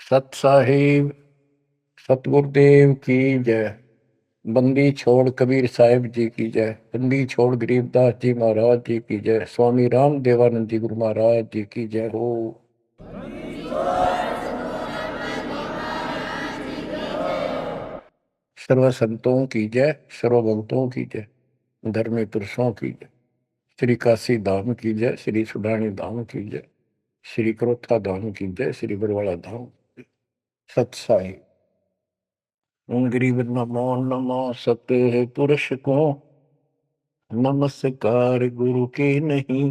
सत साहिब सतगुरुदेव की जय। बंदी छोड़ कबीर साहिब जी की जय। बंदी छोड़ गरीबदास जी महाराज जी की जय। स्वामी राम देवानंद जी गुरु महाराज जी की जय हो। सर्व संतों की जय, सर्व भक्तों की जय, धर्मी पुरुषों की जय। श्री काशी धाम की जय, श्री सुडानी धाम की जय, श्री क्रोथा धाम की जय, श्री बरवाड़ा धाम। सत साई गरीब नमो नमो सत पुरुष को नमस्कार गुरु के नहीं।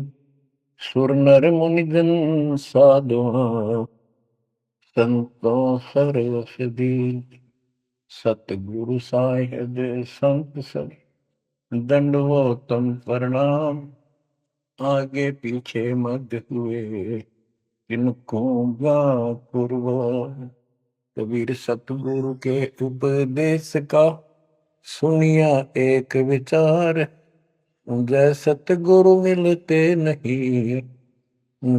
सुर नर मुनि जन साधु संतों सरस्वती। सतगुरु साहिब संत सब दंडवतम प्रणाम। आगे पीछे मत हुए किनको कुर्बान। कबीर सतगुरु के उपदेश का सुनिया एक विचार। जय सतगुरु मिलते नहीं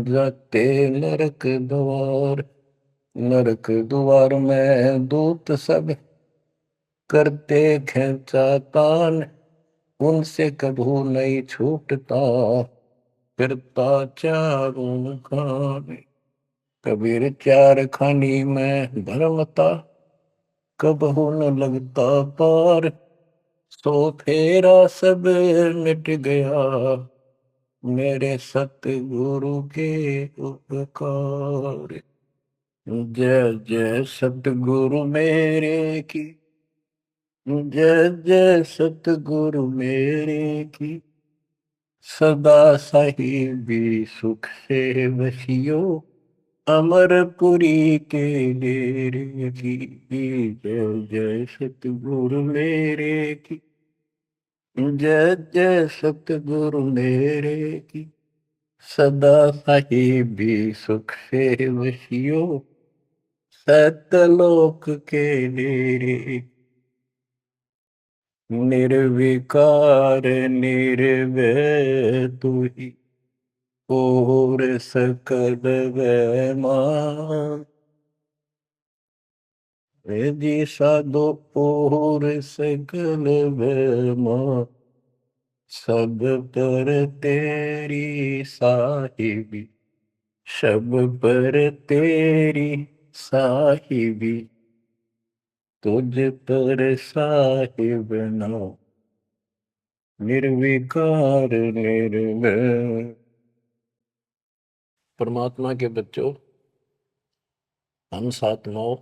जाते नरक द्वार। नरक द्वार में दूत सब करते खेचा तान। उनसे कभू नहीं छूटता फिरता चारों खान। कबीर चार खानी में भरमता कबहू न लगता पार। सो फेरा सब मिट गया मेरे सतगुरु के उपकार। जय जय सतगुरु मेरे की जय जय सतगुरु मेरे की। सदा साहिबी सुख से वसियो अमरपुरी के डेरे की। जय जय सतगुरु मेरे की जय जय सतगुरु मेरे की। सदा साहिबी सुख से वसियो सतलोक के डेरे। निर्विकार निर्भय तू ही और सकल वैमान। जी साधो और सकल वैमान। सब पर तेरी साहिबी सब पर तेरी साहिबी। तुझ पर साहिब नाम निर्विकार निर्भय। परमात्मा के बच्चों, हम साधनाओं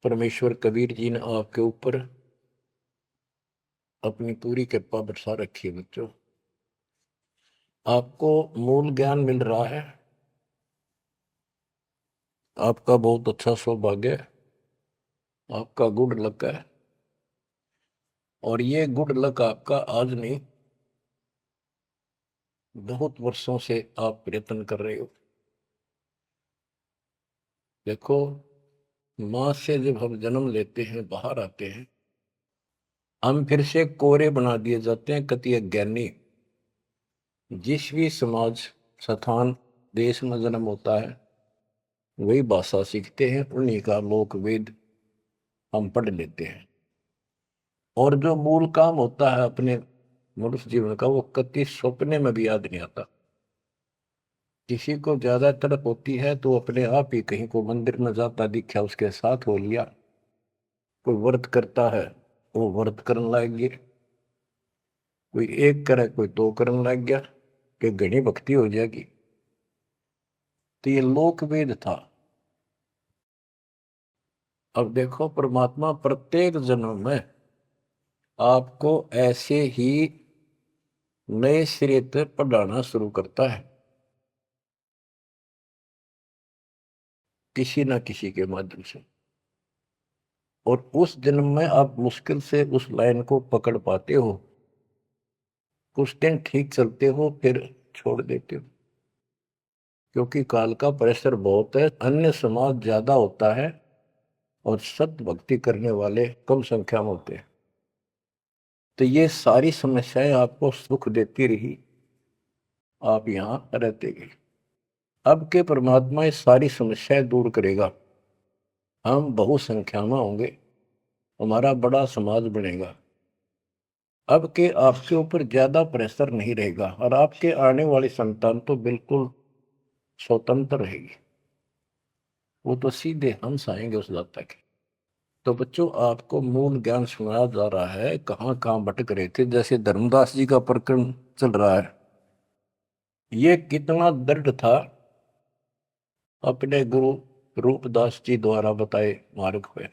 परमेश्वर कबीर जी ने आपके ऊपर अपनी पूरी कृपा बरसा रखी है। बच्चों, आपको मूल ज्ञान मिल रहा है। आपका बहुत अच्छा सौभाग्य है, आपका गुड लक है। और ये गुड लक आपका आज नहीं, बहुत वर्षों से आप प्रयत्न कर रहे हो। देखो, मां से जब हम जन्म लेते हैं, बाहर आते हैं, हम फिर से कोरे बना दिए जाते हैं। कति अज्ञानी जिस भी समाज स्थान देश में जन्म होता है वही भाषा सीखते हैं, उन्हीं का लोक वेद हम पढ़ लेते हैं। और जो मूल काम होता है अपने मनुष्य जीवन का, वो कति सपने में भी याद नहीं आता। किसी को ज्यादा तड़प होती है तो अपने आप ही कहीं को मंदिर में जाता दिखा, उसके साथ हो लिया। कोई व्रत करता है, वो व्रत करने लग गया। कोई एक करे, कोई दो करने लग गया कि घनी भक्ति हो जाएगी। तो ये लोक वेद था। अब देखो, परमात्मा प्रत्येक जन्म में आपको ऐसे ही नए सिरे से पढ़ाना शुरू करता है, किसी ना किसी के माध्यम से। और उस जन्म में आप मुश्किल से उस लाइन को पकड़ पाते हो। कुछ दिन ठीक चलते हो, फिर छोड़ देते हो, क्योंकि काल का प्रेशर बहुत है। अन्य समाज ज्यादा होता है और सत भक्ति करने वाले कम संख्या में होते हैं। तो ये सारी समस्याएं आपको सुख देती रही, आप यहां रहते गए। अब के परमात्मा ये सारी समस्याएं दूर करेगा, हम बहुसंख्या में होंगे, हमारा बड़ा समाज बनेगा। अब के आपके ऊपर ज्यादा प्रेशर नहीं रहेगा और आपके आने वाली संतान तो बिल्कुल स्वतंत्र रहेगी, वो तो सीधे हंस आएंगे उस दाता के। तो बच्चों, आपको मूल ज्ञान सुनाया जा रहा है, कहाँ कहाँ भटक रहे थे। जैसे धर्मदास जी का प्रकरण चल रहा है, ये कितना दृढ़ था अपने गुरु रूपदास जी द्वारा बताए मार्ग पे,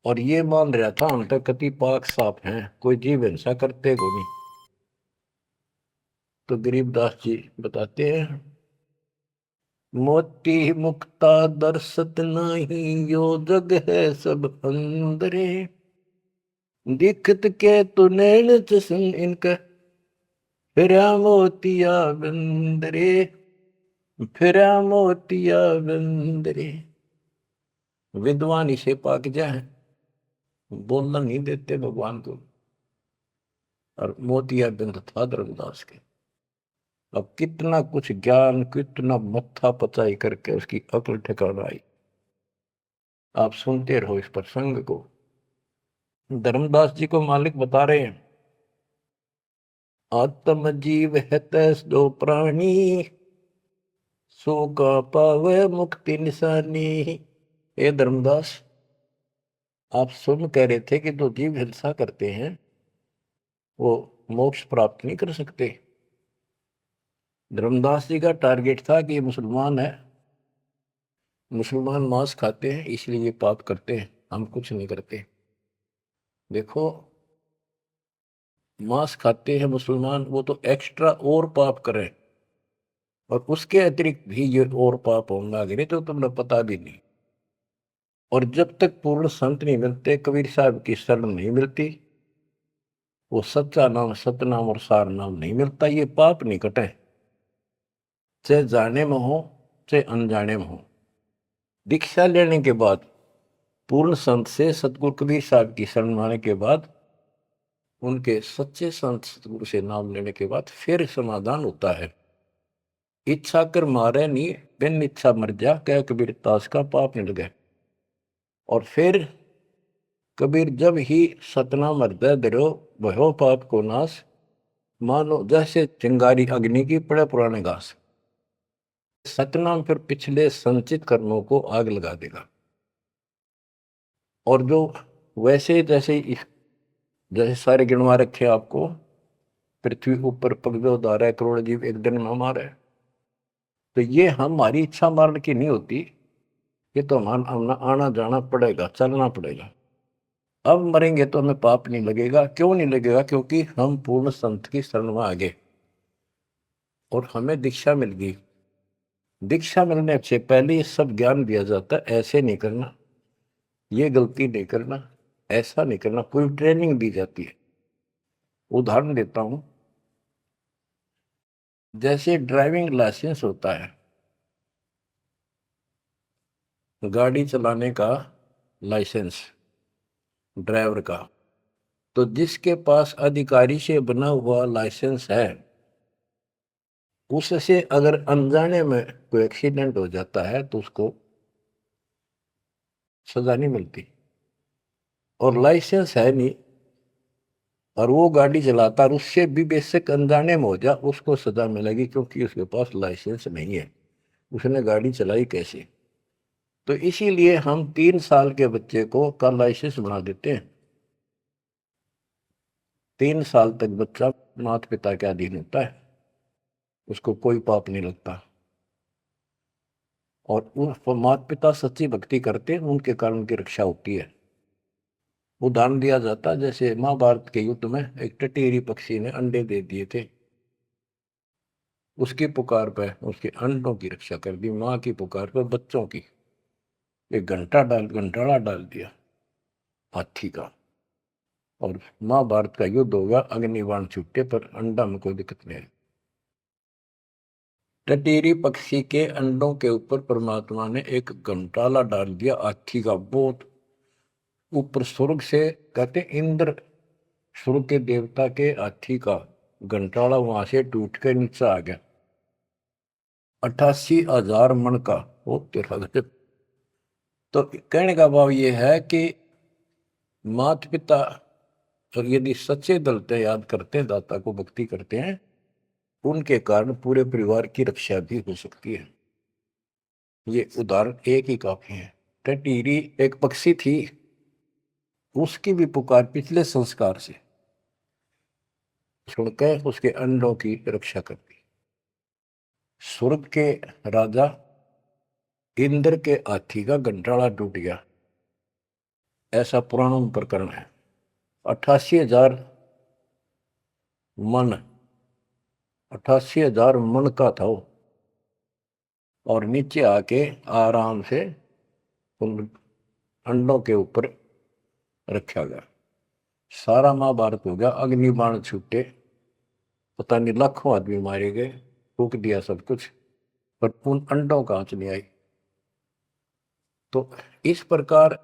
और ये मान रहा था हम तक कति पाक साफ हैं, कोई जीव हिंसा करते को नहीं। तो गरीबदास जी बताते हैं, मोती मुक्ता दर्शत नहीं, यो जग है सब अंदरे, दिखत के तु नैन चश्म इनका, फिरा मोतिया बंदरे, फिरा मोतिया बंदरे। विद्वान इसे पाक जाए, बोलना नहीं देते भगवान को, और मोतिया बिंद था धर्मदास के। अब कितना कुछ ज्ञान, कितना मत्था पचाई करके उसकी अकल ठिकाना आई। आप सुनते रहो इस प्रसंग को। धर्मदास जी को मालिक बता रहे हैं, आत्म जीव है तैस दो प्राणी, सो का पावे मुक्ति निशानी। ये धर्मदास, आप सुन कह रहे थे कि जो जीव हिंसा करते हैं वो मोक्ष प्राप्त नहीं कर सकते। धर्मदास जी का टारगेट था कि ये मुसलमान है, मुसलमान मांस खाते हैं इसलिए ये पाप करते हैं, हम कुछ नहीं करते। देखो, मांस खाते हैं मुसलमान, वो तो एक्स्ट्रा और पाप करें, और उसके अतिरिक्त भी ये और पाप होंगे आगे, नहीं तो तुमने पता भी नहीं। और जब तक पूर्ण संत नहीं मिलते, कबीर साहब की शरण नहीं मिलती, वो सच्चा नाम, सतनाम और सार नाम नहीं मिलता, ये पाप नहीं कटे, चाहे जाने में हो चाहे अनजाने में हो। दीक्षा लेने के बाद, पूर्ण संत से सतगुरु कबीर साहब की शरण आने के बाद, उनके सच्चे संत सतगुरु से नाम लेने के बाद फिर समाधान होता है। इच्छा कर मारे नहीं, बिन इच्छा मर जा, कह कबीर दास का पाप नहीं लगे। और फिर कबीर जब ही सतनाम हृदय धरो, भयो पाप को नाश, मानो जैसे चिंगारी अग्नि की पड़े पुराने घास। सतनाम फिर पिछले संचित कर्मों को आग लगा देगा। और जो वैसे जैसे जैसे सारे गिनवा रखे आपको, पृथ्वी ऊपर पगदो धारा करोड़ जीव एक दिन में हमारे, तो ये हमारी इच्छा मारने की नहीं होती, ये तो हमारा आना जाना पड़ेगा, चलना पड़ेगा। अब मरेंगे तो हमें पाप नहीं लगेगा। क्यों नहीं लगेगा? क्योंकि हम पूर्ण संत की शरण में आ गए और हमें दीक्षा मिल गई। दीक्षा मिलने से पहले ये सब ज्ञान दिया जाता है, ऐसे नहीं करना, ये गलती नहीं करना, ऐसा नहीं करना, पूरी ट्रेनिंग दी जाती है। उदाहरण देता हूं, जैसे ड्राइविंग लाइसेंस होता है, गाड़ी चलाने का लाइसेंस ड्राइवर का, तो जिसके पास अधिकारी से बना हुआ लाइसेंस है, उससे अगर अनजाने में कोई एक्सीडेंट हो जाता है तो उसको सजा नहीं मिलती। और लाइसेंस है नहीं और वो गाड़ी चलाता और उससे भी बेशक अनजाने में हो जा, उसको सजा मिलेगी, क्योंकि उसके पास लाइसेंस नहीं है, उसने गाड़ी चलाई कैसे। तो इसीलिए हम 3 साल के बच्चे को का लाइसेंस बना देते हैं। 3 साल तक बच्चा माता पिता के अधीन होता है, उसको कोई पाप नहीं लगता। और उन माता पिता सच्ची भक्ति करते हैं, उनके कारण उनकी रक्षा होती है। उदाहरण दिया जाता, जैसे महाभारत के युद्ध में एक टटीरी पक्षी ने अंडे दे दिए थे, उसकी पुकार पर उसके अंडों की रक्षा कर दी, माँ की पुकार पर बच्चों की। एक घंटाड़ा डाल दिया हाथी का, और महाभारत का युद्ध होगा, अग्निबाण छूटे पर अंडा में कोई दिक्कत नहीं है। टटीरी पक्षी के अंडों के ऊपर परमात्मा ने एक घंटाला डाल दिया हाथी का, बहुत ऊपर स्वर्ग से, कहते इंद्र स्वर्ग के देवता के हाथी का घंटाला वहां से टूट के नीचे आ गया। 88,000 मन का। वो तेरा गजब। तो कहने का भाव ये है कि माता पिता और यदि सच्चे दिल से याद करते हैं, दाता को भक्ति करते हैं, उनके कारण पूरे परिवार की रक्षा भी हो सकती है। ये उदाहरण एक ही काफी है। टटीरी एक पक्षी थी, उसकी भी पुकार पिछले संस्कार से सुनकर उसके अंडों की रक्षा करती। स्वर्ग के राजा इंद्र के हाथी का घंटाड़ा टूट गया, ऐसा पुराणों में प्रकरण है। 88,000 मन, 88,000 मन का था वो, और नीचे आके आराम से उन अंडों के ऊपर रखा गया। सारा महाभारत हो गया, अग्निबाण छूटे, पता नहीं लाखों आदमी मारे गए, फूक दिया सब कुछ, पर उन अंडों का आंच नहीं आई। तो इस प्रकार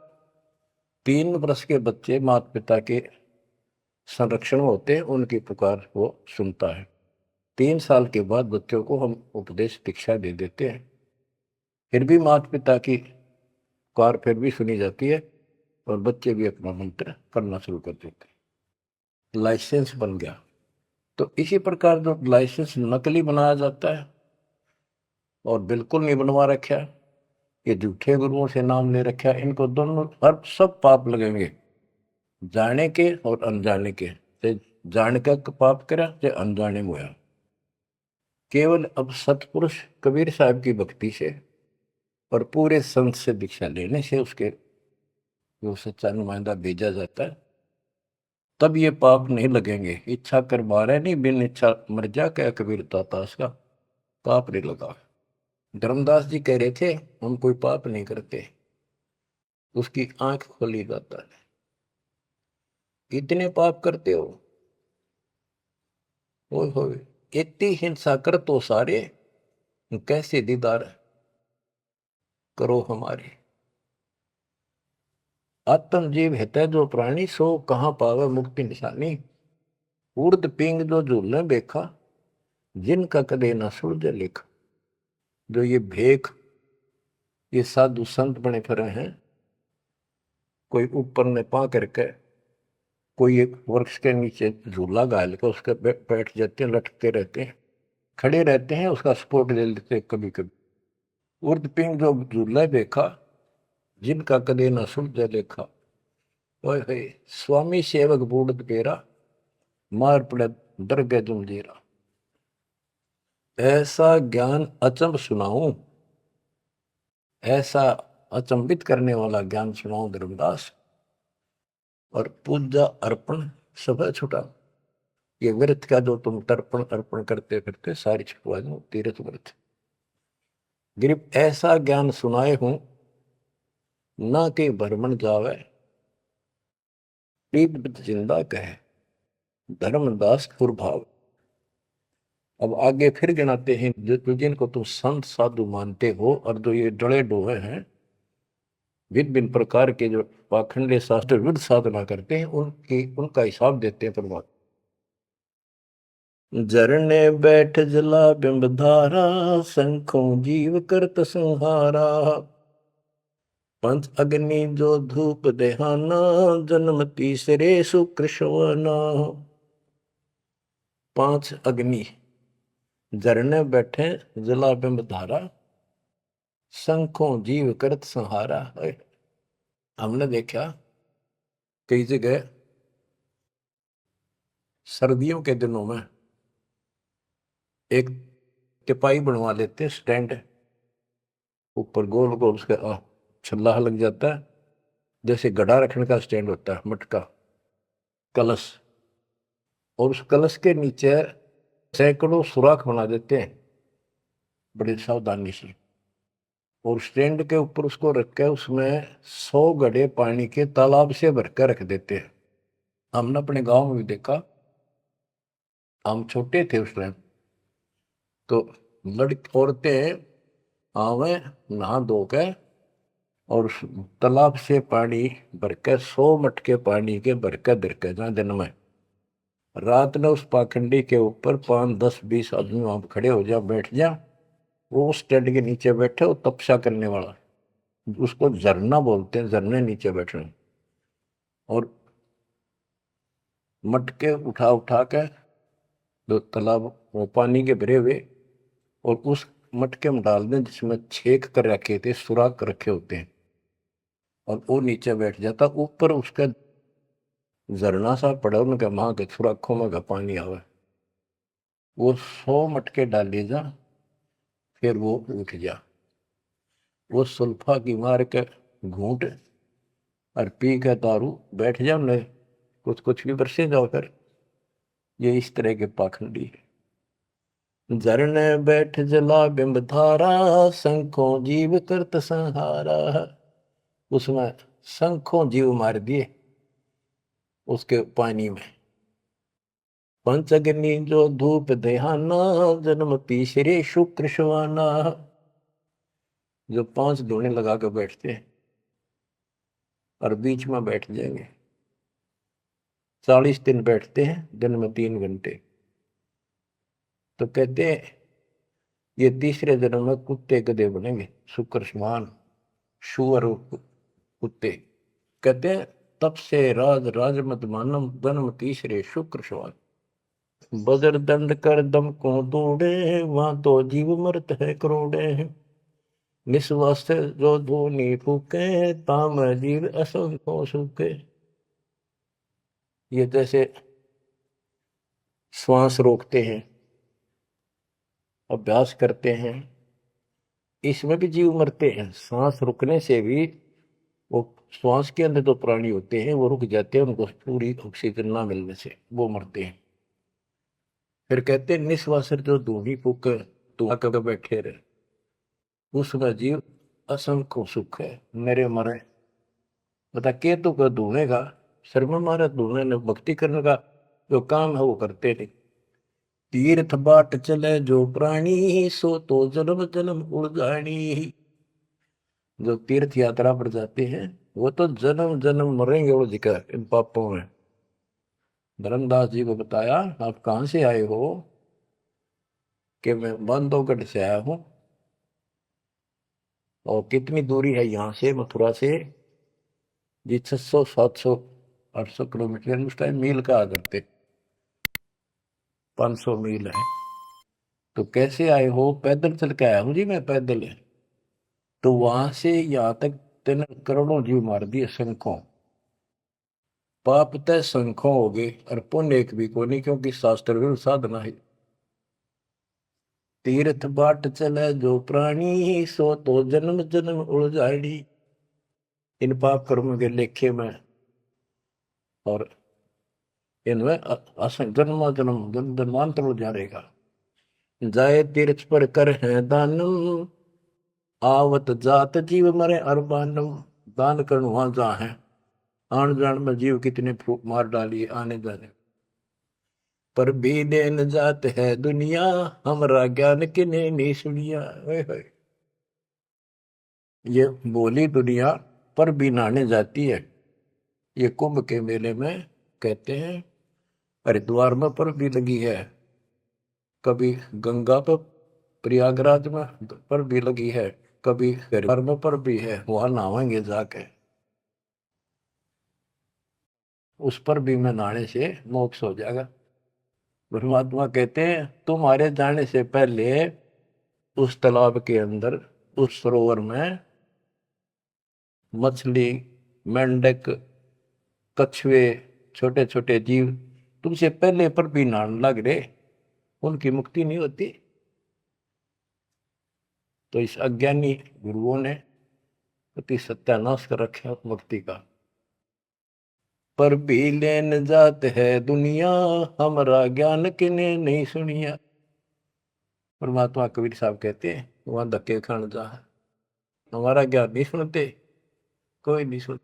3 वर्ष के बच्चे माता पिता के संरक्षण होते हैं, उनकी पुकार वो सुनता है। 3 साल के बाद बच्चों को हम उपदेश दीक्षा दे देते हैं, फिर भी माता पिता की पुकार फिर भी सुनी जाती है, और बच्चे भी अपना मंत्र करना शुरू कर देते हैं। लाइसेंस बन गया। तो इसी प्रकार जो लाइसेंस नकली बनाया जाता है और बिल्कुल नहीं बनवा रखा, ये झूठे गुरुओं से नाम ले रखा, इनको दोनों हर सब पाप लगेंगे, जाने के और अनजाने के। जान का पाप करा चाहे अनजाने में हुआ। केवल अब सतपुरुष कबीर साहब की भक्ति से और पूरे संत से दीक्षा लेने से उसके जो सच्चा नुमाइंदा भेजा जाता है, तब ये पाप नहीं लगेंगे। इच्छा कर मारे नहीं, बिन इच्छा मर जा, क्या कबीर दातास का पाप नहीं लगा। धर्मदास जी कह रहे थे हम कोई पाप नहीं करते, उसकी आंख खोली दाता ने। इतने पाप करते हो, इतनी हिंसा कर तो सारे, कैसे दीदार करो हमारे। आत्म जीव है जो प्राणी, सो कहाँ पावे मुक्ति निशानी। उर्द पिंग जो झूलने बेखा, जिनका कदे न सुलझे लेखा। जो ये भेख, ये साधु संत बने फिरे हैं, कोई ऊपर ने पा करके, कोई एक वृक्ष के नीचे झूला गाल के उसके बैठ जाते हैं, लटकते रहते हैं, खड़े रहते हैं, उसका सपोर्ट ले लेते हैं कभी कभी। उर्द पिंग जो झूला देखा, जिनका कदे न सुलझे लेखा। ओए स्वामी सेवक बूढ़ पेरा, मार पड़े डर गए जमजीरा। ऐसा ज्ञान अचंब सुनाऊं, ऐसा अचंबित करने वाला ज्ञान सुनाऊं धर्मदास, और पूजा अर्पण सब छुटा। ये व्रत का जो तुम तर्पण अर्पण करते फिरते, सारी छुटवा दो, तीर्थ व्रत। गिरिप ऐसा ज्ञान सुनाए हूं, ना के भ्रमण जावे, जिंदा कहे धर्मदास कुरभाव। अब आगे फिर गिनाते हैं जिनको तुम संत साधु मानते हो, और जो ये डले डोहे हैं, भिन्न भिन्न प्रकार के जो पाखंडे शास्त्र विरुद्ध साधना करते हैं, उनका हिसाब देते हैं परमात्मा। झरने बैठ जला बिंब धारा, शंखों जीव करत संहारा। पंच अग्नि जो धूप देहाना, जन्म तीसरे सुकृष्णा। 5 अग्नि झरने बैठे जला बिंब धारा, शंखों जीव करत संहारा। हमने देखा कई जगह सर्दियों के दिनों में एक टिपाई बनवा लेते, स्टैंड ऊपर गोल गोल उसका छल्ला लग जाता है, जैसे गड़ा रखने का स्टैंड होता है, मटका कलश, और उस कलश के नीचे सैकड़ों सुराख बना देते हैं बड़ी सावधानी से, और स्टैंड के ऊपर उसको रख के उसमें 100 घड़े पानी के तालाब से भरकर रख देते हैं। हमने अपने गांव में भी देखा, हम छोटे थे उस टाइम, तो लड़की औरतें आवे नहा धो के, और उस तालाब से पानी भरकर 100 मटके पानी के भरकर धरकर जहाँ दिन में, रात में उस पाखंडी के ऊपर 5, 10, 20 आदमी वहां खड़े हो जा, बैठ जा, वो उस टेंट के नीचे बैठे, वो तपस्या करने वाला, उसको झरना बोलते हैं, झरने नीचे बैठ रहे हैं, और मटके उठा उठा के जो तालाब वो पानी के भरे हुए, और उस मटके में डाल दें जिसमें छेक कर रखे थे, सुराख कर रखे होते हैं, और वो नीचे बैठ जाता, ऊपर उसका झरना सा पड़ा, उनके माँ के सुराखों में का पानी आवे, वो 100 मटके डाल जा, फिर वो उठ जा, वो सुल्फा की मार के घूंट और पी के दारू बैठ जाओ, न कुछ कुछ भी बरसे जाओ फिर। ये इस तरह के पाखंडी है। झरने बैठ जला बिंब धारा, शंखों जीव करत संहारा। उसमें शंखों जीव मार दिए उसके पानी में। पंचग्नि जो धूप देहाना, जन्म तीसरे शुक्र शवाना। जो 5 धूने लगा कर बैठते हैं और बीच में बैठ जाएंगे, 40 दिन बैठते हैं, दिन में 3 घंटे। तो कहते हैं ये तीसरे जन्म में कुत्ते गधे बनेंगे, शुक्र समान, शुअर कुत्ते। कहते हैं तब से राज राजमत मानम, जन्म तीसरे शुक्र समान। बजर दंड कर दम को दौड़े, वहां तो जीव मरत है करोड़े। निस्वास जो धोनी फूके, ताम जीव असंख्यों सूखे। ये जैसे श्वास रोकते हैं, अभ्यास करते हैं, इसमें भी जीव मरते हैं। सांस रुकने से भी, वो श्वास के अंदर जो प्राणी होते हैं वो रुक जाते हैं, उनको पूरी ऑक्सीजन ना मिलने से वो मरते हैं। फिर कहते हैं निस्वास जो धूनी फूक, तू आकर बैठे रहे, उसमें जीव असंख्य सुख है, मेरे मरे। बता के तो कर धूने का शर्मा मारा, धूने ने भक्ति करने का जो काम है वो करते नहीं। तीर्थ बाट चले जो प्राणी, सो तो जन्म जन्म उड़ जानी। जो तीर्थ यात्रा पर जाते हैं वो तो जन्म जन्म मरेंगे उड़ जिकर इन पापों में। धर्मदास जी को बताया, आप कहां से आए हो? कि मैं बांधवगढ़ से आया हूं। और कितनी दूरी है यहाँ से, मथुरा से? जी 600 700 800 किलोमीटर, उस टाइम मील का करते, 500 मील है। तो कैसे आए हो? पैदल चल के आया हूँ जी मैं, पैदल है। तो वहां से यहाँ तक 3 करोड़ों जीव मार दिए, शंखों। पाप तय शंखों हो गए और पुण्य एक भी को नहीं, क्योंकि शास्त्र विरुद्ध साधना है। तीर्थ बाट चले जो प्राणी, सो तो जन्म जन्म उड़ जाड़ी। इन पाप कर्मों के लेखे में और इनमें जन्म जन्म जन्मांतर उड़ जाएगा। जाए तीर्थ पर कर है दानम, आवत जात जीव मरे अरबानम। दान करण वहां जहाँ है, आन जान में जीव कितने फूक मार डालिए आने जाने। पर भी देन जात है दुनिया, हमरा ज्ञान किने नहीं सुनिया। ये बोली दुनिया पर भी नहाने जाती है। ये कुंभ के मेले में कहते हैं, हरिद्वार में पर भी लगी है, कभी गंगा पर प्रयागराज में पर भी लगी है, कभी हरिद्वार में पर भी है, वहां नहाएंगे जाके, उस पर भी में नहाने से मोक्ष हो जाएगा। परमात्मा कहते हैं तुम्हारे जाने से पहले उस तालाब के अंदर, उस सरोवर में मछली, मेंढक, कछुए, छोटे छोटे जीव तुमसे पहले पर भी नहाने लग रहे, उनकी मुक्ति नहीं होती। तो इस अज्ञानी गुरुओं ने अति सत्यानाश कर रखे मुक्ति का। पर भी लेन जात है दुनिया, हमारा ज्ञान किने नहीं सुनिया। परमात्मा कबीर साहब कहते हैं वहां धक्के खान जा, हमारा ज्ञान नहीं सुनते, कोई नहीं सुन।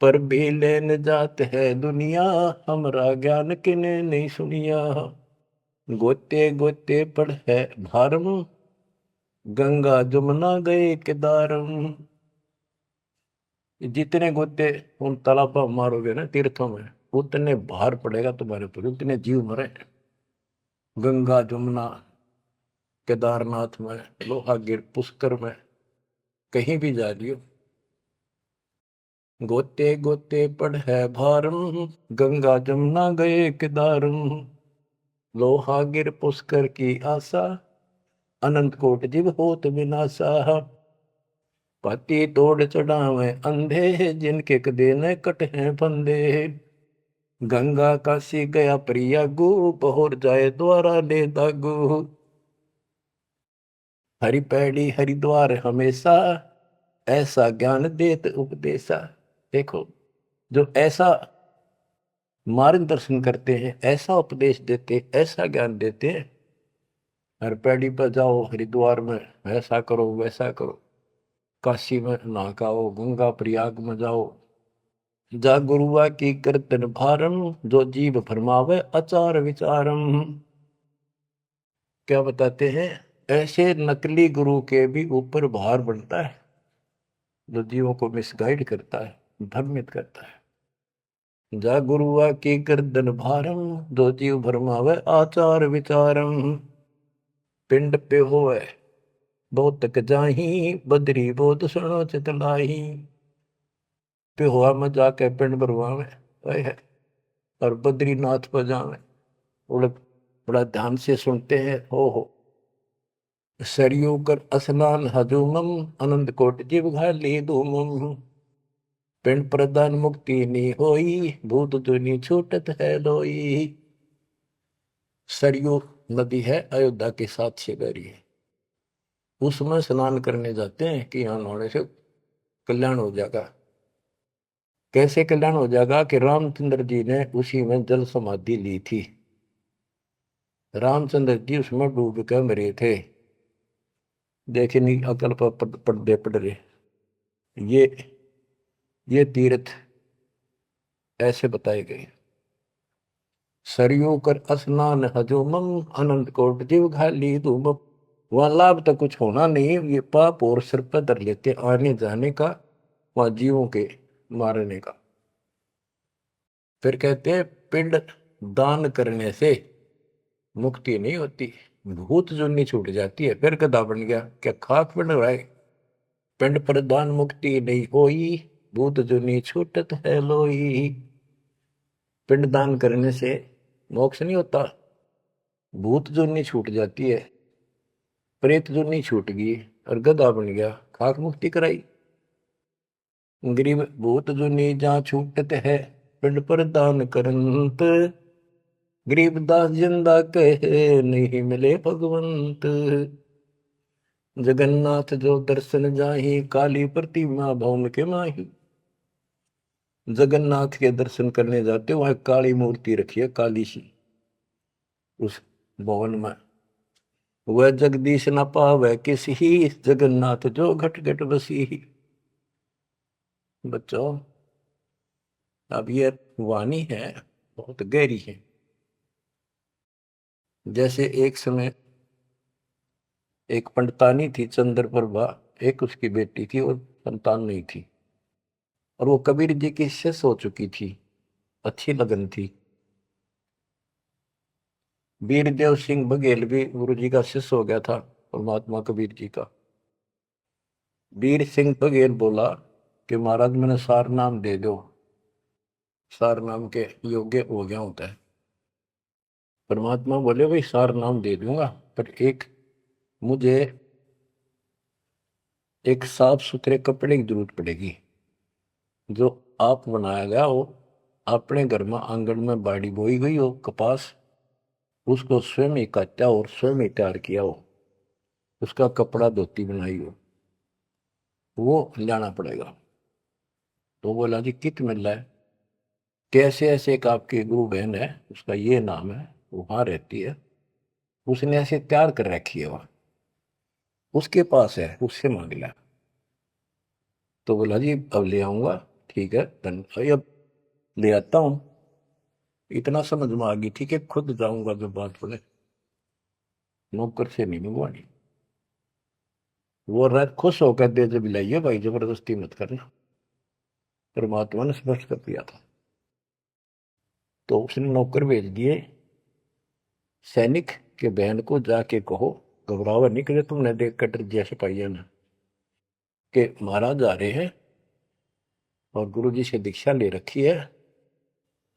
पर भी लेन जात है दुनिया, हमारा ज्ञान किने नहीं सुनिया। गोते गोते पड़ है भारम, गंगा जमुना गए केदारम। जितने गोते उन तालाबों मारोगे ना, तीर्थों में, उतने भार पड़ेगा तुम्हारे ऊपर, उतने जीव मरे। गंगा जमुना केदारनाथ में, लोहागिर, पुष्कर में, कहीं भी जा लियो, गोते गोते पड़ है भारम, गंगा जमुना गए केदारम। लोहागिर पुष्कर की आशा, अनंत कोट जीव होत विनाशा। पाती तोड़ चढ़ावे अंधे, जिनके कदे न कट हैं फंदे। गंगा काशी गया प्रयागु, बहोर जाए द्वारा ले दागु। हरि पैड़ी हरिद्वार हमेशा, ऐसा ज्ञान देत उपदेशा। देखो, जो ऐसा मार्गदर्शन करते हैं, ऐसा उपदेश देते, ऐसा ज्ञान देते हैं। हर पैड़ी पर जाओ, हरिद्वार में ऐसा करो वैसा करो, काशी में नहाओ, गंगा प्रयाग में जाओ। जा गुरुआ की कीर्तन भारम, जो जीव फरमावे आचार विचारम। क्या बताते हैं, ऐसे नकली गुरु के भी ऊपर भार बनता है, जो जीवों को मिसगाइड करता है, भ्रमित करता है। जा गुरुआ की गर्दन भारम, जो जीव भरमावे आचार विचारम। पिंड पे होवे बहुत तक जाही, बदरी बहुत सुनो चितलाई। पे हुआ में जाके पिंड भरवावे है, और बद्रीनाथ पर जावे, बड़ा बड़ा ध्यान से सुनते हैं। हो सरयू कर स्नान हजूमम, अनंत कोट जीव घाली धूमम। पिंड प्रदान मुक्ति नी होई, भूत दुनी छूटत है लोई। सरयू नदी है, अयोध्या के साथ शेगरी है, उसमें स्नान करने जाते हैं कि यहाँ नहाने से कल्याण हो जाएगा। कैसे कल्याण हो जाएगा कि रामचंद्र जी ने उसी में जल समाधि ली थी। रामचंद्र जी उसमें डूब कर मरे थे। देखे नहीं, अकल पर पर्दे पड़ रहे। ये ये तीर्थ ऐसे बताए गए। सरयू कर स्नान हजूमम, अनंत कोट जीव घाली धूमम। वहां लाभ तो कुछ होना नहीं, ये पाप और सिर पर धर लेते आने जाने का, वहां जीवों के मारने का। फिर कहते हैं पिंड दान करने से मुक्ति नहीं होती, भूत जुनी छूट जाती है। फिर गधा बन गया, क्या खाक पिंड रहा है। पिंड पर दान मुक्ति नहीं होई, भूत जुनी छूटत है लोई। पिंड दान करने से मोक्ष नहीं होता, भूत जुनी छूट जाती है, प्रेत जुनी छूट गई, और गधा बन गया, खाक मुक्ति कराई। गरीब भूत जुनी जहाँ छूटत है, पिंड पर दान करंत। गरीबदास जिंदा कहे, नहीं मिले भगवंत। जगन्नाथ जो दर्शन जाही, काली प्रतिमा भवन के माही। जगन्नाथ के दर्शन करने जाते, वहां काली मूर्ति रखी है, काली सी, उस भवन में। वह जगदीश न पावे किसी, जगन्नाथ जो घट घट बसी। बच्चों, अब ये वाणी है, बहुत गहरी है। जैसे एक समय एक पंडितानी थी चंद्रप्रभा, एक उसकी बेटी थी और संतान नहीं थी, और वो कबीर जी की शिष्य हो चुकी थी, अच्छी लगन थी। वीरदेव सिंह बघेल भी गुरु जी का शिष्य हो गया था, परमात्मा कबीर जी का। वीर सिंह बघेल बोला कि महाराज मैंने सार नाम दे दो, सार नाम के योग्य हो गया होता है। परमात्मा बोले भाई सार नाम दे दूंगा, पर एक मुझे एक साफ सुथरे कपड़े की जरूरत पड़ेगी, जो आप बनाया गया हो, अपने घर में आंगन में बाड़ी बोई गई हो कपास, उसको स्वयं ही काटा और स्वयं ही तैयार किया हो, उसका कपड़ा धोती बनाई हो, वो लाना पड़ेगा। तो बोला जी कित मिल रहा है। कैसे ऐसे एक आपकी गुरु बहन है, उसका ये नाम है, वो वहां रहती है, उसने ऐसे तैयार कर रखी है, वहां उसके पास है, उससे मांग लिया। तो बोला जी अब ले आऊंगा, ठीक है धन्यवाद, अब ले आता हूं। इतना समझ में आ गई थी कि खुद जाऊंगा, जो बात बोले नौकर से नहीं मंगवानी। वो रात खुश होकर दे जब लाइए भाई, जबरदस्ती मत करना, परमात्मा ने स्पष्ट कर दिया था। तो उसने नौकर भेज दिए, सैनिक के बहन को जाके कहो घबरावा नहीं करे तुमने देख कर जैसे सिपाहियों ने कि महाराज आ रहे हैं और गुरु जी से दीक्षा ले रखी है,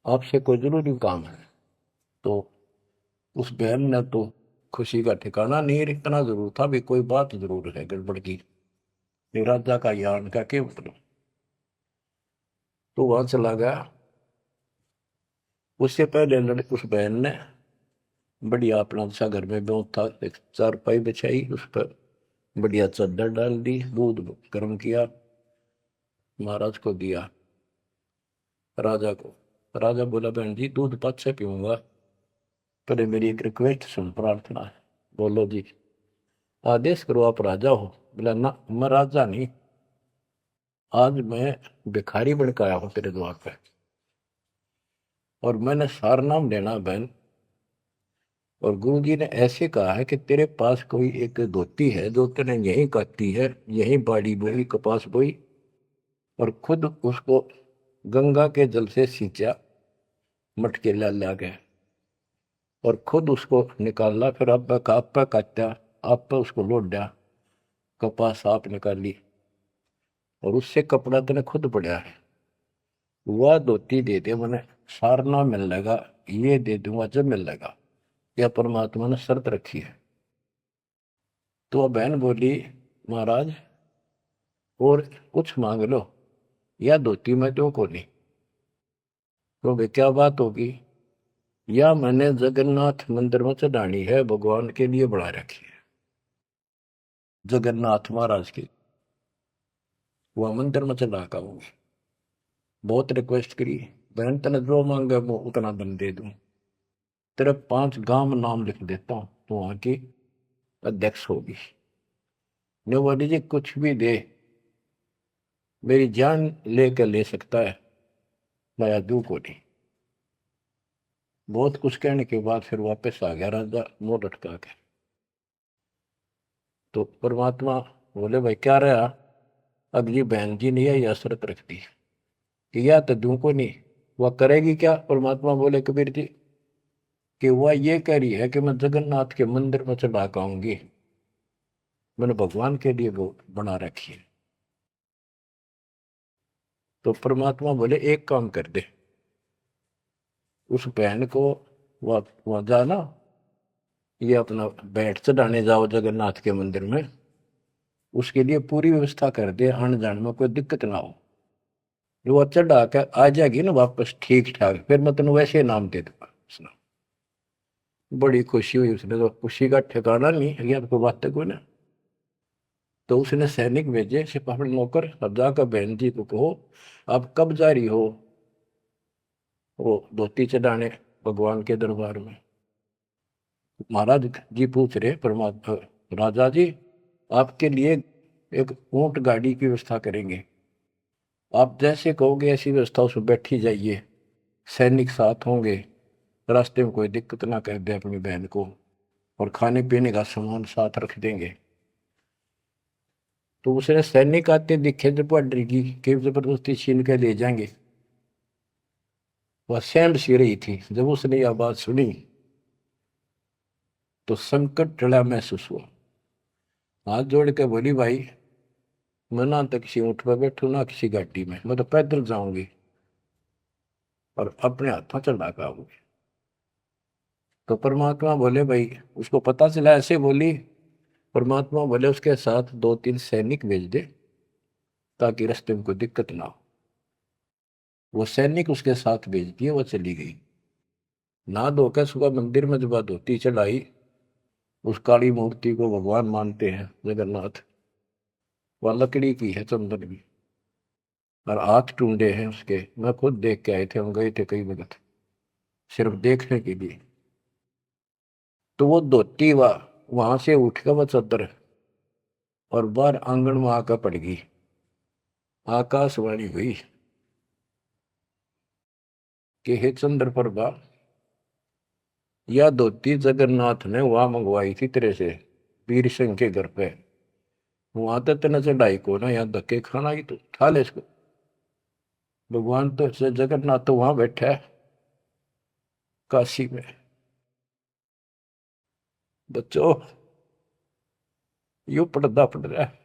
आपसे कोई जरूरी काम है। तो उस बहन ने तो खुशी का ठिकाना नहीं इतना जरूर था भी कोई बात जरूर है गड़बड़ की, राजा का यान का के मतलब। तो वहां चला गया। उससे पहले उस बहन ने बढ़िया अपना सा घर में बहुत था, एक चारपाई बिछाई, उस पर बढ़िया चादर डाल दी, दूध गर्म किया, महाराज को दिया, राजा को। राजा बोला बहन जी दूध पाँच से पीऊंगा, पहले मेरी एक रिक्वेस्ट सुन, प्रार्थना है। बोलो जी। आदेश करो, आप राजा हो। बोला ना मैं राजा नहीं, आज मैं भिखारी बन के आया हूं तेरे द्वार पे, और मैंने सार नाम लेना बहन। और गुरु जी ने ऐसे कहा है कि तेरे पास कोई एक धोती है जो तेने यहीं काटी है, यहीं बाड़ी बोई, कपास बोई, और खुद उसको गंगा के जल से सींचा, मटके ला ला के, और खुद उसको निकाला, फिर आप पे काटा, आप पे उसको लौट दिया, कपास आप निकाली, और उससे कपड़ा तेने खुद पड़ा है, वह धोती दे दे, मैंने सारना मिल लगा, ये दे दूंगा जब मिल लगा। यह परमात्मा ने शर्त रखी है। तो वह बहन बोली महाराज और कुछ मांग लो, या धोती में तो को नहीं। तो वे क्या बात होगी, या मैंने जगन्नाथ मंदिर में चढ़ानी है, भगवान के लिए बना रखी है, जगन्नाथ महाराज की, वह मंदिर में चढ़ा का हूँ। बहुत रिक्वेस्ट करी, बहन तने जो मांगे वो उतना दम दे दूं, तेरे 5 गांव में नाम लिख देता हूं, तो वहां की अध्यक्ष होगी। ने बोली जी कुछ भी दे, मेरी जान लेकर ले सकता है, मैं दू को नहीं। बहुत कुछ कहने के बाद फिर वापस आ गया राजा मुंह लटका के। तो परमात्मा बोले भाई क्या रहा, अगली बहन जी ने यह शर्त रख दी कि या तो दू को नहीं, वह करेगी क्या। परमात्मा बोले कबीर जी कि वह ये कह रही है कि मैं जगन्नाथ के मंदिर में चढ़ा के आऊंगी, मैंने भगवान के लिए वो बना रखी है। तो परमात्मा बोले एक काम कर दे, उस बहन को वहां जाना, ये अपना बैठ चढ़ाने जाओ जगन्नाथ के मंदिर में, उसके लिए पूरी व्यवस्था कर दे, आने जाने में कोई दिक्कत ना हो। वो चढ़ा के आ जाएगी ना वापस ठीक ठाक, फिर मैं तेन वैसे नाम दे दूंगा। उसने बड़ी खुशी हुई, उसने तो खुशी का ठिकाना नहीं, अगर कोई बात कोई ना। तो उसने सैनिक भेजे, सिपाही नौकर, अब जाकर बहन जी को कहो आप कब जा रही हो वो धोती चढ़ाने भगवान के दरबार में। महाराज जी पूछ रहे परमात्मा, राजा जी आपके लिए एक ऊंट गाड़ी की व्यवस्था करेंगे, आप जैसे कहोगे ऐसी व्यवस्था उसमें बैठी जाइए, सैनिक साथ होंगे, रास्ते में कोई दिक्कत ना कर दे अपनी बहन को, और खाने पीने का सामान साथ रख देंगे। तो उसने सैनिक आते दिखे जब वह डरगी कि जबरदस्ती छीन के ले जाएंगे, वह सहम सी रही थी। जब उसने यह बात सुनी तो संकट टला महसूस हुआ, हाथ जोड़ के बोली भाई मैं ना तो किसी ऊँट पर बैठू ना किसी गाड़ी में, मैं तो पैदल जाऊंगी और अपने हाथों चढ़ा के आऊंगी। तो परमात्मा बोले भाई, उसको पता चला ऐसे बोली, परमात्मा बोले उसके साथ 2-3 सैनिक भेज दे ताकि रास्ते में कोई दिक्कत ना हो। वो सैनिक उसके साथ भेज दिए, वो चली गई। ना धोकर सुबह मंदिर में जब धोती चढ़ाई, उस काली मूर्ति को भगवान मानते हैं जगन्नाथ, वह लकड़ी की है, चंदन की, और हाथ टूंडे हैं उसके, मैं खुद देख के आए थे, हम गए थे कई वक्त सिर्फ देखने के लिए। तो वो धोती वहां से उठ कर वह चद्दर और बाहर आंगन में आकर पड़ गई। आकाशवाणी हुई कि हे चंद्र प्रभा, यह धोती जगन्नाथ ने वहां मंगवाई थी तेरे से, वीर सिंह के घर पे, वहां तो तेना चढ़ाई को ना, यहाँ धक्के खाना ही, तो उठा ले इसको। भगवान तो जगन्नाथ तो वहां बैठा है काशी में। बच्चों यो पर्दा पड़ रहा है।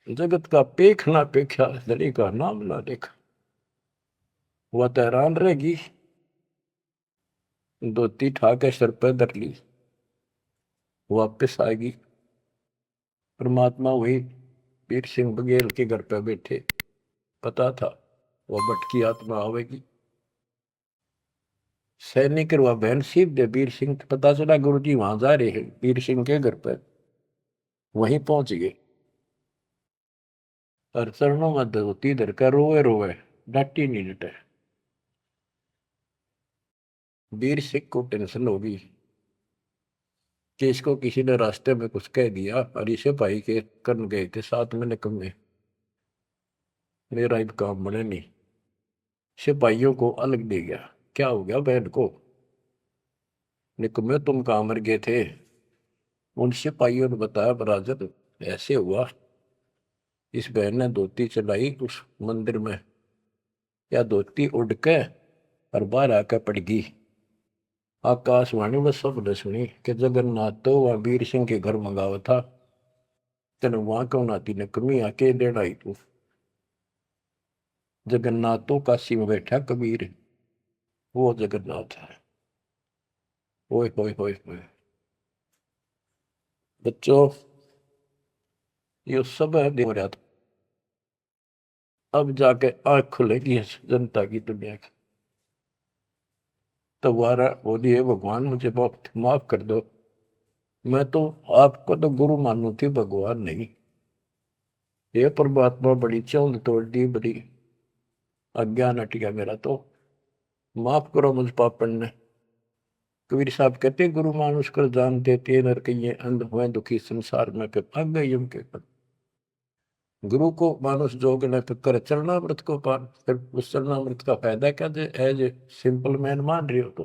जगत का पेख ना पेख्या, धड़ी का नाम ना देखा। वह तो हैरान रहेगी, धोती ठा के सर पर धर ली, वापिस आएगी। परमात्मा वही वीर सिंह बघेल के घर पे बैठे, पता था वह भटकी आत्मा आवेगी। सैनिक वह बहन सीप दे वीर सिंह, पता चला गुरु जी वहां जा रहे हैं वीर सिंह के घर पर। वहीं पहुंच गए और चरणों में धोती धर कर रोए रोए, डांटी नहीं डटे। वीर सिंह को टेंशन होगी कि इसको किसी ने रास्ते में कुछ कह दिया, और इसे भाई के करन गए थे साथ में निकम्मे, मेरा अब काम बने नहीं। सिपाहियों को अलग दे गया। क्या हो गया बहन को? निकम्मे तुम कहाँ मर गए थे? उन सिपाहियों ने बताया, बराजर ऐसे हुआ, इस बहन ने धोती चलाई उस मंदिर में, या धोती उड़ के और बाहर आकर पड़ गई। आकाशवाणी में सबने सुनी कि जगन्नाथ तो वह वीर सिंह के घर मंगावा था, तेन वहां क्यों नाती ने कमी आके देना ही तू। जगन्नाथ तो काशी में बैठा कबीर, वो जगन्नाथ है। ओए होए होए होए बच्चों, ये सब है हो रहा था। अब जाके आंख खुलेगी जनता की, दुनिया की। तुम्हारा बोलिए भगवान मुझे माफ कर दो, मैं तो आपको तो गुरु मानू थी, भगवान नहीं। ये परमात्मा बड़ी चौंध तोड़ दी, बड़ी अज्ञान हट गया मेरा, तो माफ करो मुझ पापन ने। कबीर साहब कहते गुरु मानुष कर जान देते नर कहिए अंध हुए दुखी संसार में पे भाग गई उनके पद। गुरु को मानुष जोग न कर चरणामृत को पान, फिर उस चरणामृत का फायदा क्या? एज ए सिंपल मैन मान रहे हो तो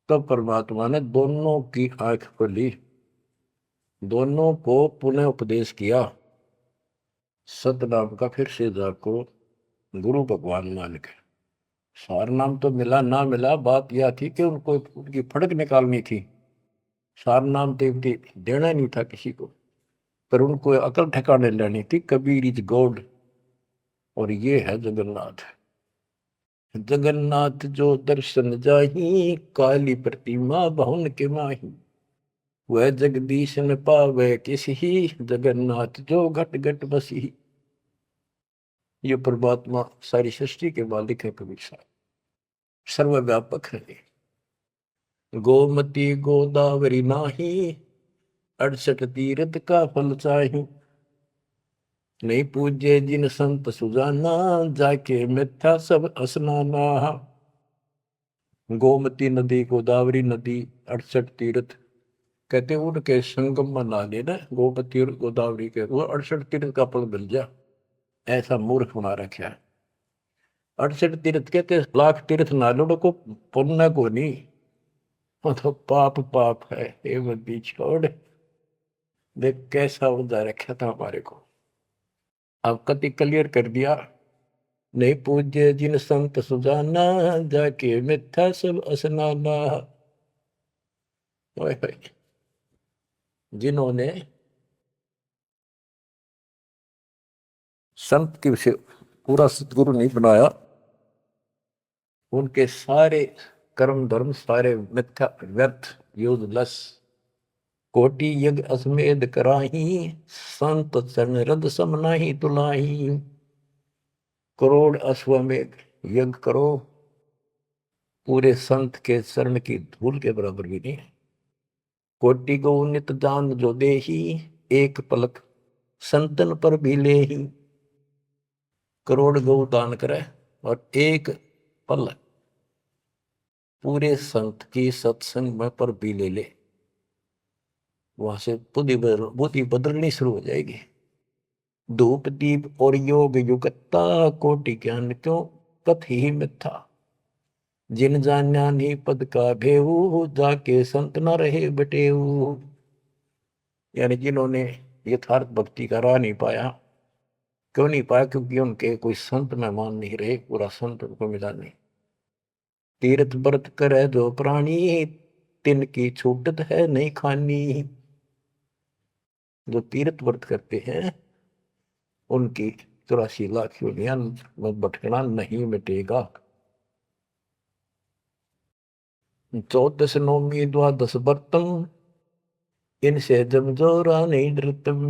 तब परमात्मा ने दोनों की आंख खोली, दोनों को पुनः उपदेश किया, सतनाम का फिर से जाको गुरु भगवान मान के। सार नाम तो मिला ना मिला, बात यह थी कि उनको उनकी फड़क निकालनी थी। सार नाम देना नहीं था किसी को, पर उनको अकल ठिकाने लेनी थी। कबीर इज गॉड, और ये है जगन्नाथ। जगन्नाथ जो दर्शन जाही, काली प्रतिमा बहुन के माही, वह जगदीश न पावे किसी, जगन्नाथ जो घट घट बसी। ये परमात्मा सारी सृष्टि के मालिक है कबीर साहब, सर्वव्यापक है। गोमती गोदावरी नाही, 68 तीर्थ का फल चाही, नहीं पूजे जिन संत सुजाना, जाके मिथ्या सब स्नाना। गोमती नदी, गोदावरी नदी, 68 तीर्थ, कहते उनके संगम में ना लेना गोमती और गोदावरी के, वो 68 तीर्थ का फल मिल जा। ऐसा मूर्ख बना रखा है। 68 तीर्थ कहते लाख तीर्थ ना लो को पुण्य को नहीं, वो तो पाप पाप है। ये बंदी छोड़, देख कैसा उदा रखा था हमारे को। अब कति क्लियर कर दिया, नहीं पूज्य जिन संत सुजाना, जाके मिथ्या सब स्नाना। जिन्होंने संत की से पूरा सतगुरु नहीं बनाया, उनके सारे कर्म धर्म सारे मिथ्या व्यर्थ यूजलेस। कोटि यज्ञ अश्वमेध कराही, संत चरण रद सम नाही तुलाही। करोड़ अश्वमेध यज्ञ करो, पूरे संत के चरण की धूल के बराबर भी नहीं है। कोटि गौ नित दान जो देही, एक पलक संतन पर भी ले ही। करोड़ गौ दान करे और एक पलक पूरे संत की सत्संग में पर भी ले ले, वहां से बुद्धि बदलनी शुरू हो जाएगी। धूप दीप और योग युगता, कोटि ज्ञान क्यों कथ ही मिथ्या। जिन जान्या नहीं पद का भेऊ, जाके संत न रहे बटेऊ। यानी जिन्होंने यथार्थ भक्ति का राह नहीं पाया। क्यों नहीं पाया? क्योंकि उनके कोई संत मेहमान नहीं रहे, पूरा संत उनको मिला नहीं। तीर्थ व्रत करे जो प्राणी, तिनकी छूटत है नहीं खानी। जो तीर्थ व्रत करते हैं उनकी 84 लाख योनियां में भटकना नहीं मिटेगा। 14 नौमी द्वादश व्रतम, इनसे जमजोरा नहीं डरतम।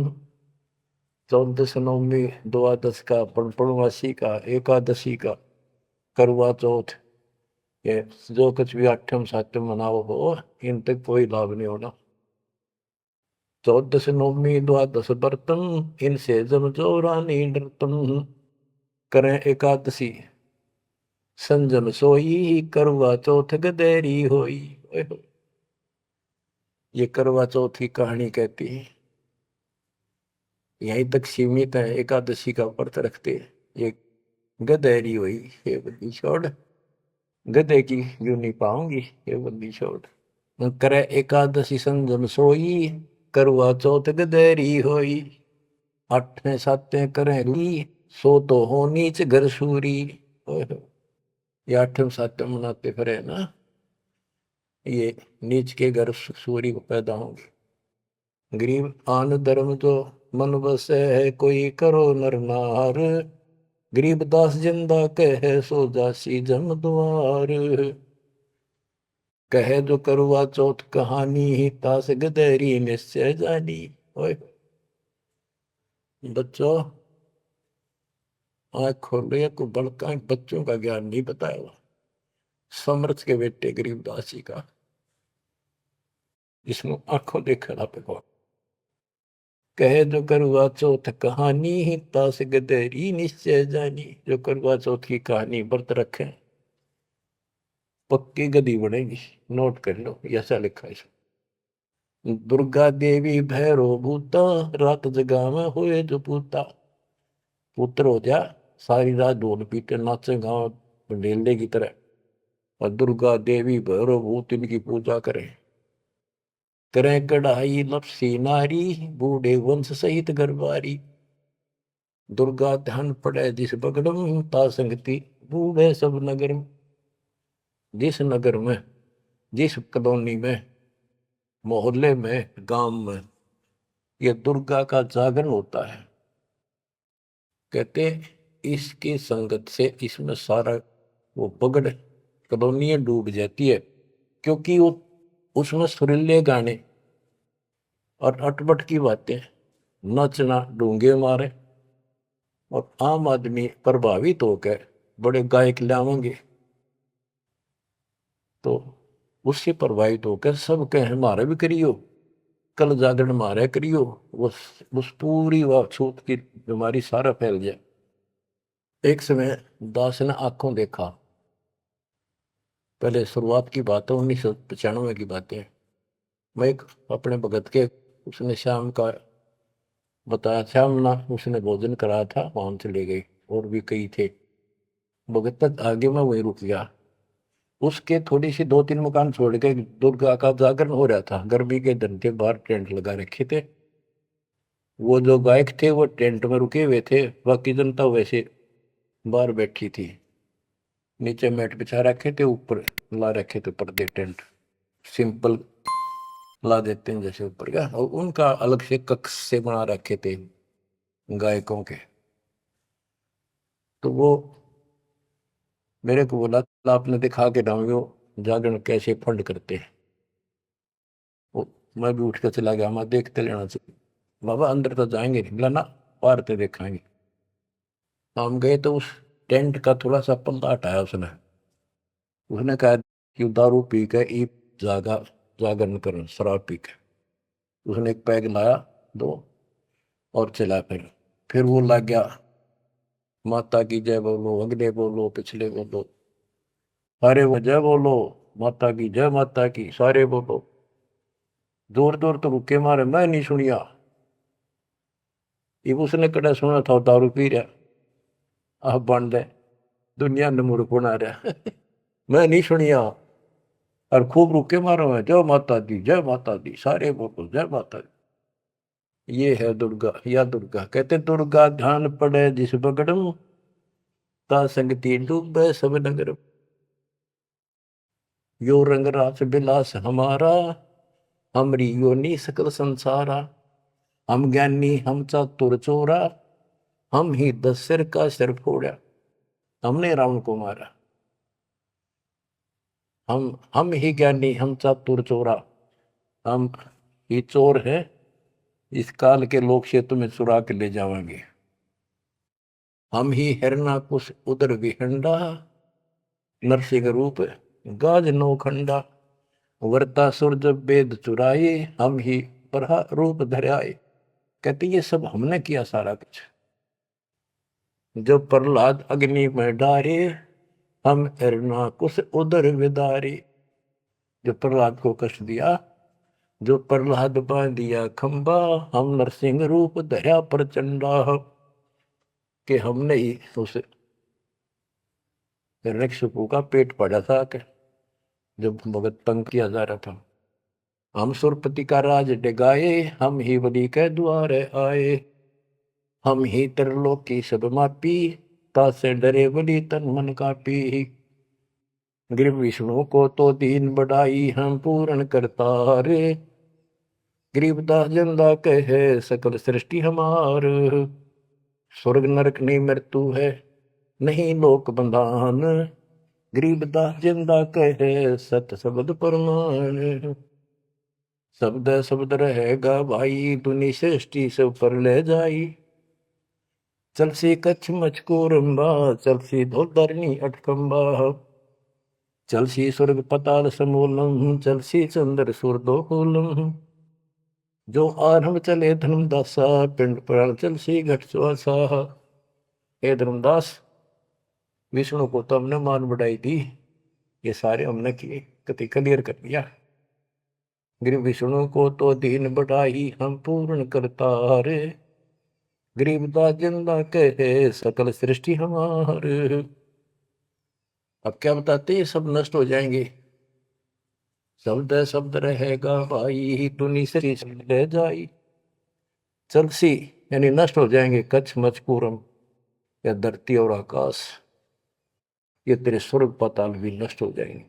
14 नौमी द्वादश का, पूर्णमासी का, एकादशी का, करवा चौथ, ये जो कुछ भी आठम सातम मनाओ हो, इन तक कोई लाभ नहीं होना। 14 नौमी द्वादश व्रतम, इनसे जमजोरा नहीं डरतम। करें एकादशी संजम सोई, करवा चौथ गदेरी होई। ये करवा चौथ की कहानी कहती है, यहीं तक सीमित है। एकादशी का व्रत रखते ये गदेरी हुई, ये बंदी छोड़, गधे की यूं नहीं पाऊंगी, ये बंदी छोड़। करे एकादशी संजम सोई, करवा चौथ गदेरी होई। आठवें सातवें करें ली, सो तो हो नीच घर सूरी। ये आठवें सातवें मनाते फिरे ना, ये नीच के घर सूरी को पैदा होंगे। गरीब आन धर्म जो मन बसे है, कोई करो नर नार। गरीब दास जिंदा कहे, सो जासी जम द्वार। कहे जो करवा चौथ कहानी, तास गदेरी निश्चय जानी। ओए बच्चों, आँख खोलो, को बड़का बच्चों का ज्ञान नहीं बताया हुआ। समर्थ के बेटे गरीबदास जी का, जिसमें आंखों देखा ना पे को। कहे जो करवा चौथ कहानी, तास गदेरी निश्चय जानी। जो करवा चौथ की कहानी व्रत रखे, पक्की गदी बनेगी। नोट कर लो, ऐसा लिखा है। दुर्गा देवी भैरो भूता, रात जगा में हुए जो पूता। पुत्र हो जा, सारी रात ढोल पीटे नाचे गाँव ढेले की तरह। और दुर्गा देवी भैरो भूत इनकी पूजा करें। करें कढ़ाई लपसी नारी, बूढ़े वंश सहित गरबारी। दुर्गा ध्यान पड़े जिस बगड़म, ता संगति बूढ़े सब नगर में। जिस नगर में, जिस कॉलोनी में, मोहल्ले में, गांव में ये दुर्गा का जागरण होता है, कहते इसकी संगत से इसमें सारा वो पगड़ कॉलोनियां डूब जाती है। क्योंकि वो उसमें सुरीले गाने और अटपट की बातें, नचना, डूंगे मारे, और आम आदमी प्रभावित होकर बड़े गायक लावेंगे, तो उससे प्रभावित होकर सब कहे हमारे भी करियो, कल जागरण मारे करियो। उस पूरी व छूत की बीमारी सारा फैल जाए। एक समय दास ने आंखों देखा, पहले शुरुआत की बात है, 1995 की बातें। मैं एक अपने भगत के, उसने शाम का बताया, शाम ना उसने भोजन कराया था, वहां से ले गई, और भी कई थे। भगत तक आगे मैं वहीं रुक गया। उसके थोड़ी सी 2-3 मकान छोड़ के दुर्गा का जागरण हो रहा था। गर्मी के दिन थे, बाहर टेंट लगा रखे थे। वो जो गायक थे वो टेंट में रुके हुए थे, बाकी जनता वैसे बाहर बैठी थी। नीचे मैट बिछा रखे थे, ऊपर ला रखे थे पर्दे, टेंट सिंपल ला देते हैं जैसे ऊपर का। और उनका अलग से कक्ष से बना रखे थे गायकों के। तो वो मेरे को बोला, आपने दिखा के डाउंगे जागरण कैसे फंड करते हैं। वो मैं भी उठ कर चला गया, मैं देखते लेना चाहिए। बाबा अंदर तो जाएंगे नहीं, बोला ना, बाहर तो देखेंगे। हम गए तो उस टेंट का थोड़ा सा पल्ला हटाया उसने। उसने कहा कि दारू पी के ई जागा जागरण कर, शराब पी के। उसने एक पैग लाया, दो, और चला। फिर वो लग गया, माता की जय बोलो, अगले बोलो, पिछले बोलो, सारे वो जय बोलो, माता की जय, माता की, सारे बोलो। जोर जोर तो रुके मारे, मैं नहीं सुनिया। ये उसने कड़ा सुना था, दारू पी रहा, आप बन दे दुनिया ने मूर्ख बना रहा। मैं नहीं सुनिया, और खूब रुके मारो है, जय माता दी, जय माता दी, सारे बोलो जय माता दी। ये है दुर्गा, या दुर्गा। कहते दुर्गा ध्यान पड़े जिस बगड़म, ता संगति डूबे सब नगर। यो रंग रास बिलास हमारा, हमरी योनि सकल संसारा। हम ज्ञानी हम चातुर चोरा, हम ही 10 सिर का सिर फोड़ा। हमने रावण को मारा। हम ही ज्ञानी हम चातुर चोरा, हम ही चोर है, इस काल के लोग से तुम्हें चुरा के ले जाएंगे। हम ही हिरणाकुश उदर विहंडा, नरसिंह रूप गाज नौखंडा। वर्तासुर जब वेद चुराए, हम ही बरहा रूप धराए। कहते ये सब हमने किया सारा कुछ। जब प्रहलाद अग्नि में डारे, हम हिरणाकुश उदर विदारे। जो प्रहलाद को कष्ट दिया, जो प्रहलाद बांध दिया खंबा, हम नरसिंह रूप धरा प्रचंडा। कि हमने ही उस हिरण्यकशिपु का पेट पड़ा था कि जब भगत तंग किया जा रहा था। हम सुरपति का राज डिगाए, हम ही बलि के द्वार आए। हम ही त्रिलोक की सब मापी, तासे डरे बलि तन मन कापी। गिर विष्णु को तो दीन बढ़ाई, हम पूर्ण करता रे। गरीबदास जिंदा कहे सकल सृष्टि हमार। स्वर्ग नरक नहीं मृत्यु है, नहीं लोक बंधान। गरीबदास जिंदा कहे सत शब्द प्रमाण। शब्द शब्द रहेगा भाई, दुनि सृष्टि सब पर ले जाई। चलसी कच्छ मचको रंबा, चलसी धोधरनी अटकंबा। चलसी स्वर्ग पताल समूलम, चलसी चंद्र सूर्दोकूलम। जो आरंभ चले धर्मदासा, पिंड प्राण चलसी घट सुआसा। हे धर्मदास, विष्णु को तो हमने मान बढ़ाई दी, ये सारे हमने किए, कति क्लियर कर दिया। गिर विष्णु को तो दीन बढ़ाई, हम पूर्ण करता रे। गरीबदास जिंदा कहे सकल सृष्टि हमारे। अब क्या बताते हैं, सब नष्ट हो जाएंगे। शब्द शब्द रहेगा भाई, दुनि से ले जाई। चलसी यानी नष्ट हो जाएंगे, कच्छ मचकूरम या धरती और आकाश, ये तेरे स्वर्ग पाताल भी नष्ट हो जाएंगे।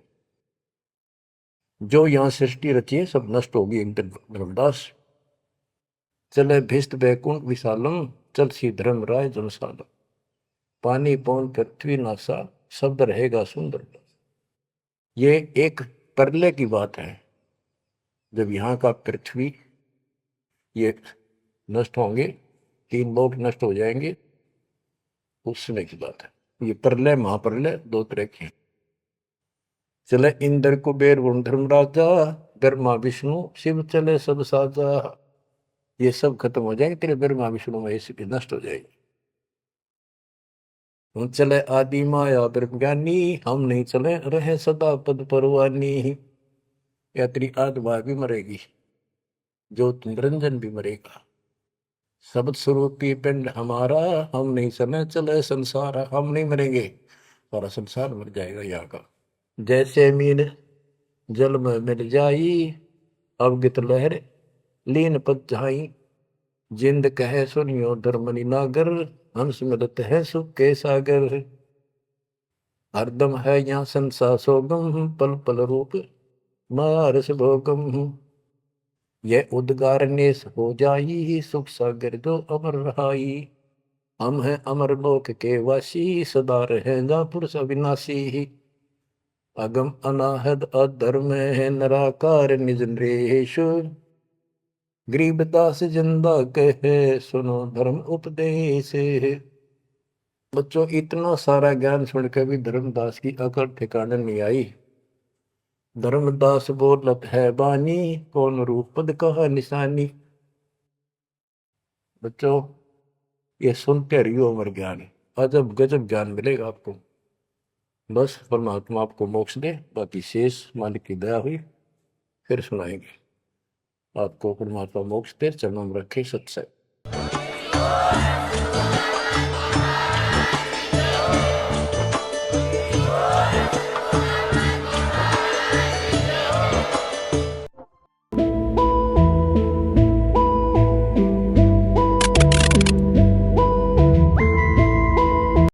जो यहां सृष्टि रची है सब नष्ट होगी एक दिन। धर्मदास चले भिष्ट बैकुंठ विशालम, चल सी धर्म राय जनसालम। पानी पौन पृथ्वी नासा, शब्द रहेगा सुंदर। ये एक प्रलय की बात है, जब यहाँ का पृथ्वी ये नष्ट होंगे, 3 लोक नष्ट हो जाएंगे, उस समय की बात है। ये प्रलय महाप्रलय 2 तरह के। चले इंद्र कुबेर वरुण धर्मराजा, ब्रह्मा विष्णु शिव चले सब साजा। ये सब खत्म हो जाएंगे, तेरे ब्रह्मा विष्णु महेश भी नष्ट हो जाएंगे। हम चले आदि माया ब्रह्म ज्ञानी, हम नहीं चले रहे सदा पद परवानी। या तेरी आत्मा भी मरेगी, जो निरंजन भी मरेगा। शब्द स्वरूपी पिंड हमारा, हम नहीं चले चले संसार। हम नहीं मरेंगे, सारा संसार मर जाएगा यहाँ का। जैसे मीन जल में मिल जाई, अवगित लहर लीन पद जाई। जिंद कहे सुनियो धर्मनि नागर, हंस मिलत है सुख के सागर। हरदम है यहाँ संसा सोगम, पल पल रूप मारस भोगम। यह उद्गार नेस हो जाई, सुख सागर जो अमर रहाई। हम हैं अमर लोक के वासी, सदा रहेगा पुरुष अविनाशी। अगम अनाहद अधर्म है निराकार निज नरेश। गरीबदास जिंदा कहे सुनो धर्म उपदेश। बच्चों इतना सारा ज्ञान सुन के भी धर्मदास की अकड़ ठिकाने नहीं आई। धर्मदास बोलत है बानी, कौन रूप पद कहा निशानी। बच्चों ये सुनते रहियो अमर ज्ञान, अजब गजब ज्ञान मिलेगा आपको। बस परमात्मा आपको मोक्ष दे, बाकी शेष मालिक की दया हुई फिर सुनाएंगे। आपको परमात्मा मोक्ष दे, चरणों में रखे सत्संग।